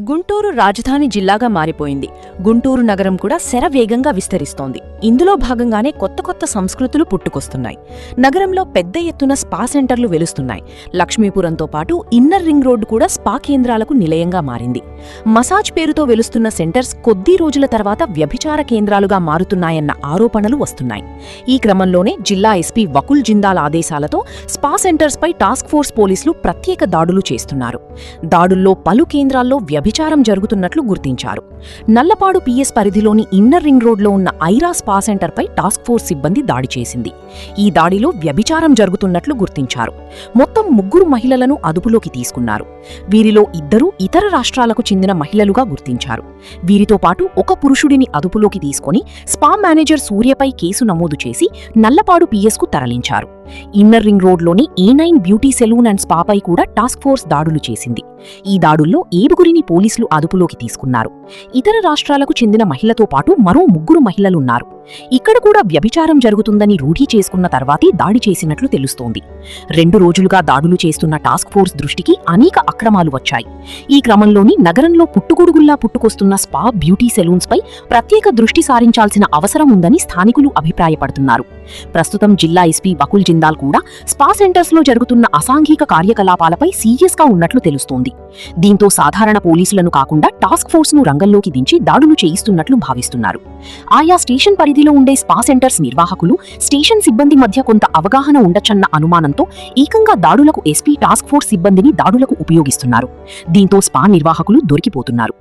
గుంటూరు రాజధాని జిల్లాగా మారిపోయింది. గుంటూరు నగరం కూడా శరవేగంగా విస్తరిస్తోంది. ఇందులో భాగంగానే కొత్త కొత్త సంస్కృతులు పుట్టుకొస్తున్నాయి. నగరంలో పెద్ద ఎత్తున స్పా సెంటర్లు వెలుస్తున్నాయి. లక్ష్మీపురంతో పాటు ఇన్నర్ రింగ్ రోడ్డు కూడా స్పా కేంద్రాలకు నిలయంగా మారింది. మసాజ్ పేరుతో వెలుస్తున్న సెంటర్స్ కొద్ది రోజుల తర్వాత వ్యభిచార కేంద్రాలుగా మారుతున్నాయన్న ఆరోపణలు వస్తున్నాయి. ఈ క్రమంలోనే జిల్లా ఎస్పీ వకుల్ జిందాల్ ఆదేశాలతో స్పా సెంటర్స్పై టాస్క్ ఫోర్స్ పోలీసులు ప్రత్యేక దాడులు చేస్తున్నారు. దాడుల్లో పలు కేంద్రాల్లో వ్యభిచారం జరుగుతున్నట్లు గుర్తించారు. నల్లపాడు పిఎస్ పరిధిలోని ఇన్నర్ రింగ్ రోడ్లో ఉన్న ఐరా స్పా సెంటర్పై టాస్క్ ఫోర్స్ సిబ్బంది దాడి చేసింది. ఈ దాడిలో వ్యభిచారం జరుగుతున్నట్లు గుర్తించారు. మొత్తం 3 మహిళలను అదుపులోకి తీసుకున్నారు. వీరిలో 2 ఇతర రాష్ట్రాలకు చెందిన మహిళలుగా గుర్తించారు. వీరితో పాటు ఒక పురుషుడిని అదుపులోకి తీసుకుని స్పా మేనేజర్ సూర్యపై కేసు నమోదు చేసి నల్లపాడు పిఎస్కు తరలించారు. ఇన్నర్ రింగ్ రోడ్లోని E9 బ్యూటీ సెలూన్ అండ్ స్పాపై కూడా టాస్క్ ఫోర్స్ దాడులు చేసింది. ఈ దాడుల్లో 7గురిని పోలీసులు అదుపులోకి తీసుకున్నారు. ఇతర రాష్ట్రాలకు చెందిన మహిళతో పాటు మరో 3 మహిళలున్నారు. ఇక్కడ కూడా వ్యభిచారం జరుగుతుందని రూఢీ చేసుకున్న తర్వాతే దాడి చేసినట్లు తెలుస్తోంది. 2 రోజులుగా దాడులు చేస్తున్న టాస్క్ ఫోర్స్ దృష్టికి అనేక అక్రమాలు వచ్చాయి. ఈ క్రమంలోని నగరంలో పుట్టుగొడుగుల్లా పుట్టుకొస్తున్న స్పా బ్యూటీ సెలూన్స్పై ప్రత్యేక దృష్టి సారించాల్సిన అవసరం ఉందని స్థానికులు అభిప్రాయపడుతున్నారు. ప్రస్తుతం జిల్లా ఎస్పీ వకుల్ జిందాల్ కూడా స్పా సెంటర్స్లో జరుగుతున్న అసాంఘిక కార్యకలాపాలపై సీరియస్గా ఉన్నట్లు తెలుస్తోంది. దీంతో సాధారణ పోలీసులను కాకుండా టాస్క్ ఫోర్స్ను రంగంలోకి దించి దాడులు చేయిస్తున్నట్లు భావిస్తున్నారు. ఆయా స్టేషన్ పరిధిలో ఉండే స్పా సెంటర్స్ నిర్వాహకులు, స్టేషన్ సిబ్బంది మధ్య కొంత అవగాహన ఉండొచ్చన్న అనుమానంతో ఏకంగా దాడులకు ఎస్పీ టాస్క్ ఫోర్స్ సిబ్బందిని దాడులకు ఉపయోగిస్తున్నారు. దీంతో స్పా నిర్వాహకులు దొరికిపోతున్నారు.